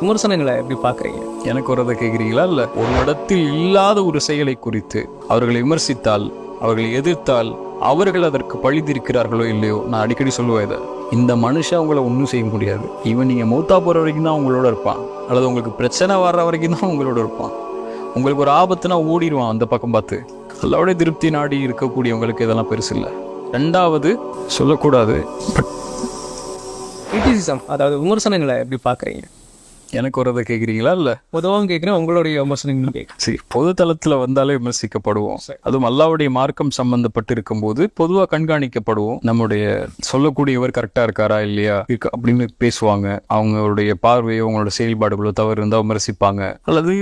விமர்சனங்களை எப்படி பார்க்குறீங்க? எனக்கு வரதை கேட்குறீங்களா? இல்லை, ஒரு இடத்தில் இல்லாத ஒரு செயலை குறித்து அவர்களை விமர்சித்தால், அவர்களை எதிர்த்தால், அவர்கள் அதற்கு பழித்திருக்கிறார்களோ இல்லையோ, நான் அடிக்கடி சொல்லுவேன் இதை, இந்த மனுஷன் உங்களை ஒன்றும் செய்ய முடியாது. இவன் நீங்கள் மூத்தா போகிற வரைக்கும் தான் உங்களோட இருப்பான், அல்லது உங்களுக்கு பிரச்சனை வர்ற வரைக்கும் தான் உங்களோட இருப்பான். உங்களுக்கு ஒரு ஆபத்துனா ஓடிடுவான் அந்த பக்கம் பார்த்து. அல்லாவுடைய திருப்தி நாடி இருக்கக்கூடியவங்களுக்கு இதெல்லாம் பெருசு இல்லை. ரெண்டாவது சொல்லக்கூடாது, பட் கிரிட்டிசிசம், அதாவது விமர்சனங்களை எப்படி பார்க்குறீங்க? எனக்கு வரதை கேட்குறீங்களா? இல்லை, பொதுவாக கேட்குறேன், உங்களுடைய விமர்சனங்கள் கேட்குறேன். சரி, பொது தளத்தில் வந்தாலே விமர்சிக்கப்படுவோம். அதுவும் அல்லாவுடைய மார்க்கம் சம்பந்தப்பட்டு இருக்கும்போது பொதுவாக கண்காணிக்கப்படுவோம். நம்முடைய சொல்லக்கூடியவர் கரெக்டாக இருக்காரா இல்லையா அப்படின்னு பேசுவாங்க. அவங்களுடைய பார்வையோ அவங்களோட செயல்பாடுகளோ தவறு இருந்தால் விமர்சிப்பாங்க. அல்லது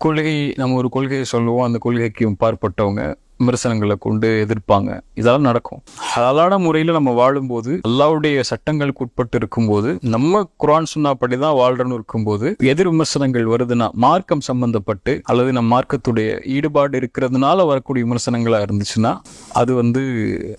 கொள்கை, நம்ம ஒரு கொள்கையை சொல்லுவோம், அந்த கொள்கைக்கு பார்ப்பட்டவங்க விமர்சனங்களை கொண்டு எதிர்ப்பாங்க. இதெல்லாம் நடக்கும். ஹலாலான முறையில் நம்ம வாழும்போது, அல்லாவுடைய சட்டங்களுக்கு உட்பட்டு இருக்கும்போது, நம்ம குர்ஆன் சுன்னாப்படிதான் வாழ்றன்னு இருக்கும்போது எதிர் விமர்சனங்கள் வருதுன்னா, மார்க்கம் சம்பந்தப்பட்டு அல்லது நம்ம மார்க்கத்துடைய ஈடுபாடு இருக்கிறதுனால வரக்கூடிய விமர்சனங்களா இருந்துச்சுன்னா அது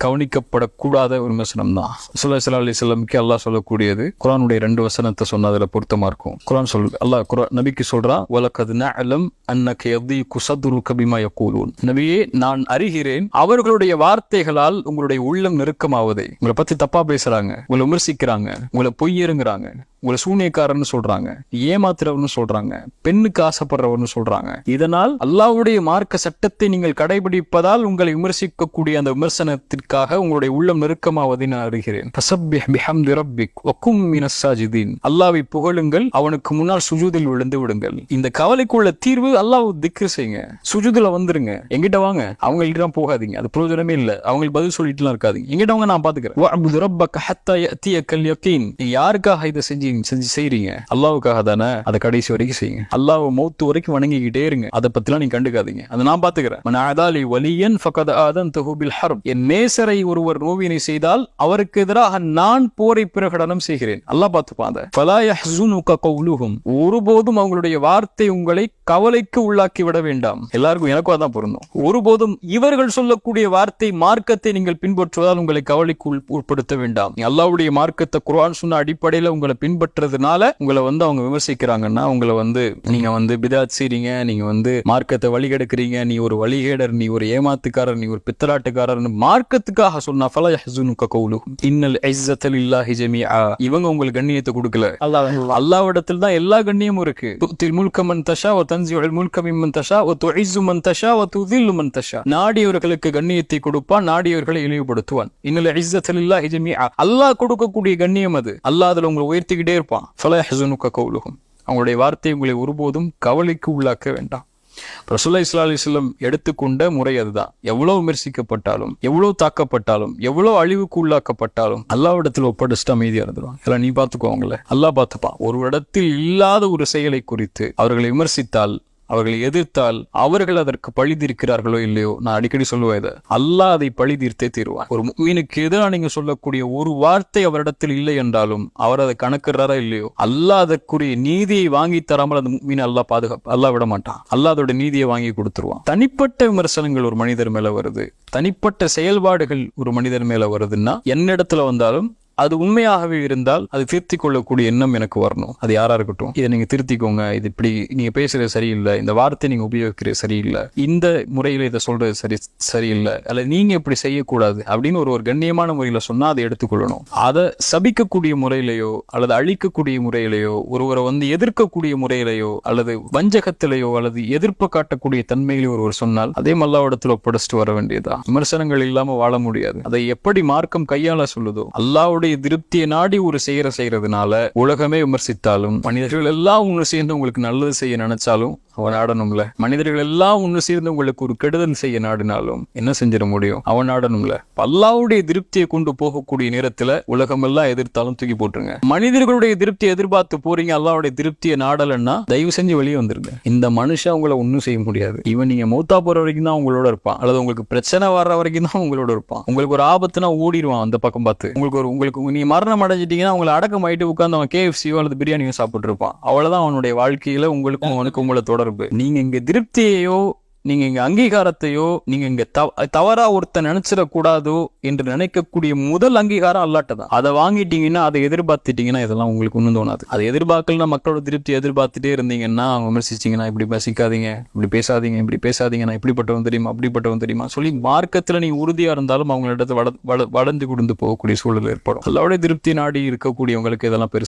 கவனிக்கப்படக்கூடாத விமர்சனம் தான். ஸல்லல்லாஹு அலைஹி வஸல்லம்க்கு அல்லாஹ் சொல்லக்கூடியது, குர்ஆனுடைய 2 வசனத்தை சொன்ன அதில் பொருத்தமா இருக்கும். குர்ஆன் சொல்லுது, அல்லாஹ் நபிக்கு சொல்றான், வலகத் நஅலம் அன்னக யதீகு ஸத்ருக பிமா யகூலூன். நபியே, நான் அறிகிறேன் அவர்களுடைய வார்த்தைகளால் உங்களுடைய உள்ளம் நெருக்கமாவதை. உங்களை பத்தி தப்பா பேசுறாங்க, உங்களை விமர்சிக்கிறாங்க, உங்களை பொய்யருங்கிறாங்க, உங்களை சூனியக்காரன்னு சொல்றாங்க, ஏமாத்துறவர்னு சொல்றாங்க, பெண்ணுக்கு ஆசைப்படுறவர்னு சொல்றாங்க. இதனால் அல்லாஹ்வுடைய மார்க்க சட்டத்தை நீங்கள் கடைபிடிப்பதால் உங்களை விமர்சிக்கக்கூடிய அந்த விமர்சனத்திற்காக உங்களுடைய உள்ளம் நெருக்கமாவதை நான் அறிகிறேன். ஃபஸப்பிஹ் பிஹம்தி ரப்பிக் வகும் மினஸ் சாஜிதீன். அல்லாஹ்வை புகழுங்கள், அவனுக்கு முன்னால் சுஜூதில் விழுந்து விடுங்கள். இந்த கவலைக்குள்ள தீர்வு அல்லாஹ் திக்ர் செய்யுங்க, சுஜூதுல வந்துருங்க, எங்கிட்ட வாங்க. அவங்கள்ட்ட போகாதீங்க, அது பிரயோஜனமே இல்லை. அவங்களுக்கு பதில் சொல்லிட்டுலாம் இருக்காதீங்க, எங்கிட்ட வாங்க, நான் பாத்துக்கிறேன். வஅப்து ரப்பக ஹத்தா யஅதியகல் யகீன். யாருக்காக இதை செஞ்சு செய்றீங்க? அல்லாஹ்வுக்காக தானே. அதை கடைசி வரைக்கும் செய்யுங்க. அல்லாஹ் மௌத்து வரைக்கும் வணங்கிக்கிட்டே இருங்க. அதை பத்திலாம் நீங்க கண்டுக்காதீங்க, அதை நான் பாத்துக்கிறேன். மன் ஆதாலி வலியன் ஃபகத் ஆதன்துஹு பில் ஹர்ப். என் நேசரை ஒருவர் நோவினை செய்தால் அவருக்கு எதிராக நான் போரை பிரகடனம் செய்கிறேன். அல்லாஹ் பாத்துப்பான். ஃபலா யஹ்ஸுனுக கௌலுஹும். ஒருபோதும் அவங்களுடைய வார்த்தை உங்களை கவலைக்கு உள்ளாக்கி விட வேண்டாம். எல்லாருக்கும் எனக்கும் அதான் பொருந்தும். ஒருபோதும் இவர்கள் சொல்லக்கூடிய வார்த்தை மார்க்கத்தை நீங்கள் பின்பற்றுவதால் உங்களை கவலைக்கு உட்படுத்த வேண்டாம். அல்லாஹ்வுடைய மார்க்கத்தை குர்ஆன் சுன்னா அடிப்படையில் உங்களை பின்பற்றதுனால உங்களை அவங்க விமர்சிக்கிறாங்கன்னா, உங்களை நீங்க பிதாத் செய்றீங்க, நீங்க மார்க்கத்தை வழிகெடுக்கிறீங்க, நீ ஒரு வழிகேடர், நீ ஒரு ஏமாத்துக்காரர், நீ ஒரு பித்தலாட்டுக்காரர் மார்க்கத்துக்காக சொன்னா ஃபலா யஹ்ஸுனுக கௌலுஹும் இன்னல் இஸ்ஸத லில்லாஹி ஜமீஆ. இவங்க உங்களுக்கு கண்ணியத்தை கொடுக்கல, அல்லாஹ்விடத்தில் தான் எல்லா கண்ணியமும் இருக்கு. துத்தில் முல்க மன் தஷா வ தன்ஸிஉல் முல்க மிம்மன் தஷா வ துஇஸ்ஸு மன் தஷா வ துதில்லு மன் தஷா. நாடியவர்களுக்கு கண்ணியத்தை கொடுப்பான், நாடியவர்களை இழிவுபடுத்துவான். இன்னல் இஸ்ஸத லில்லாஹி ஜமீஆ. அல்லாஹ் கொடுக்கக்கூடிய கண்ணியம் அது. அல்லாஹ் அதுல உங்களை உயர்த்திக்கிட்டே இருப்பான். ஃபலா யஹ்ஸுனுக கௌலுஹும். அவங்களுடைய வார்த்தை உங்களை ஒருபோதும் கவலைக்கு உள்ளாக்க வேண்டாம். ரசூலுல்லாஹி ஸல்லல்லாஹு அலைஹி வஸல்லம் எடுத்துக்கொண்ட முறை அதுதான். எவ்வளவு விமர்சிக்கப்பட்டாலும், எவ்வளவு தாக்கப்பட்டாலும், எவ்வளவு அழிவுக்கு உள்ளாக்கப்பட்டாலும் அல்லாஹ்விடத்தில் ஒப்படைச்சிட்டு அமைதியா இருந்துருவாங்க. எல்லாம் நீ பாத்துக்கோ, அவங்கள அல்லாஹ் பாத்துப்பான். ஒரு இடத்தில் இல்லாத ஒரு செயலை குறித்து அவர்களை விமர்சித்தால், அவர்களை எதிர்த்தால், அவர்கள் அதற்கு பழித்திருக்கிறார்களோ இல்லையோ, நான் அடிக்கடி சொல்லுவேன் இதை, அல்லாஹ் அதை பழிதீர்த்தே தீருவான். ஒரு முஃமினுக்கு எதிராக நீங்க சொல்லக்கூடிய ஒரு வார்த்தை அவரிடத்தில் இல்லை என்றாலும் அவர் அதை கணக்குறாரா இல்லையோ, அல்லாஹ் அதற்குரிய நீதியை வாங்கி தராமல் அந்த முஃமினை அல்லாஹ் விட மாட்டான். அல்லாஹ் அதோட நீதியை வாங்கி கொடுத்துருவான். தனிப்பட்ட விமர்சனங்கள் ஒரு மனிதர் மேல வருது, தனிப்பட்ட செயல்பாடுகள் ஒரு மனிதர் மேல வருதுன்னா, என்னிடத்துல வந்தாலும் அது உண்மையாகவே இருந்தால் அது திருத்திக் கொள்ளக்கூடிய எண்ணம் எனக்கு வரணும். அது யாரா இருக்கட்டும், இதை நீங்க திருத்திக்கோங்க, இது இப்படி நீங்க பேசுறது சரியில்லை, இந்த வார்த்தை நீங்க உபயோகிக்கிறது சரியில்லை, இந்த முறையில இதை சொல்றது சரியில்லை, அல்லது நீங்க இப்படி செய்யக்கூடாது அப்படின்னு ஒரு கண்ணியமான முறையில சொன்னா அதை எடுத்துக்கொள்ளணும். அதை சபிக்கக்கூடிய முறையிலையோ அல்லது அழிக்கக்கூடிய முறையிலையோ, ஒருவரை எதிர்க்கக்கூடிய முறையிலையோ அல்லது வஞ்சகத்திலேயோ அல்லது எதிர்ப்பு காட்டக்கூடிய தன்மையிலோ ஒருவர் சொன்னால் அதே அல்லாஹ்விடத்தில் ஒப்படைச்சிட்டு வர வேண்டியதா. விமர்சனங்கள் இல்லாம வாழ முடியாது. அதை எப்படி மார்க்கம் கையாள சொல்லுதோ, அல்லாஹ்வுடைய திருப்தியை நாடி ஒரு செய்யறதுனால உலகமே விமர்சித்தாலும், மனிதர்கள் எல்லாம் ஒண்ணு சேர்ந்து உங்களுக்கு நல்லது செய்ய நினைச்சாலும் அவன் ஆடணும்ல. மனிதர்கள் எல்லாம் ஒண்ணு சேர்ந்து உங்களுக்கு ஒரு கெடுதல் செய்ய நாடினாலும் என்ன செஞ்சிட முடியும்? அவன் ஆடணும்ல. அல்லாஹ்வுடைய திருப்தியை கொண்டு போகக்கூடிய நேரத்துல உலகம் எல்லாம் எதிர்த்தாலும் தூக்கி போட்டுருங்க. மனிதர்களுடைய திருப்தியை எதிர்பார்த்து போறீங்க, அல்லாஹ்வுடைய திருப்தியை நாடலன்னா தயவு செஞ்சு வெளியே வந்துருங்க. இந்த மனுஷன் உங்களை ஒன்னும் செய்ய முடியாது. இவன் நீங்க மூத்தா போற வரைக்கும் தான் உங்களோட இருப்பான், அல்லது உங்களுக்கு பிரச்சனை வர்ற வரைக்கும் தான் உங்களோட இருப்பான். உங்களுக்கு ஒரு ஆபத்துனா ஓடிடுவான் அந்த பக்கம் பார்த்து. உங்களுக்கு நீ மரணம் அடைஞ்சிட்டீங்கன்னா உங்களை அடக்கம் ஆயிட்டு உட்கார்ந்து அவன் KFC அல்லது பிரியாணியோ சாப்பிட்டு இருப்பான். அவ்வளவுதான் அவனுடைய வாழ்க்கையில உங்களுக்கும் அவனுக்கு உங்களை தொடர்பு. நீங்க இங்க திருப்தியையோ நீங்க இங்க அங்கீகாரத்தையோ நீங்க இங்க தவறா ஒருத்தன் நினைச்சிடக்கூடாதோ என்று நினைக்கக்கூடிய முதல் அங்கீகாரம் அல்லாட்ட தான். அதை வாங்கிட்டீங்கன்னா, அதை எதிர்பார்த்துட்டீங்கன்னா, இதெல்லாம் உங்களுக்கு ஒன்றும் தோணாது. அதை எதிர்பார்க்கலாம், மக்களோட திருப்தி எதிர்பார்த்துட்டே இருந்தீங்கன்னா, அவங்க விமர்சிச்சிங்கன்னா, இப்படி பேசிக்காதீங்க, இப்படி பேசாதீங்க, இப்படி பேசாதீங்க, நான் இப்படிப்பட்டவன் தெரியுமா, அப்படிப்பட்டவன் தெரியுமா சொல்லி மார்க்கத்துல நீங்க உறுதியா இருந்தாலும் அவங்களிடத்தை வளர்ந்து கொடுத்து போகக்கூடிய சூழல் ஏற்படும். அல்லாவுடைய திருப்தி நாடி இருக்கக்கூடியவங்களுக்கு இதெல்லாம் பெருசா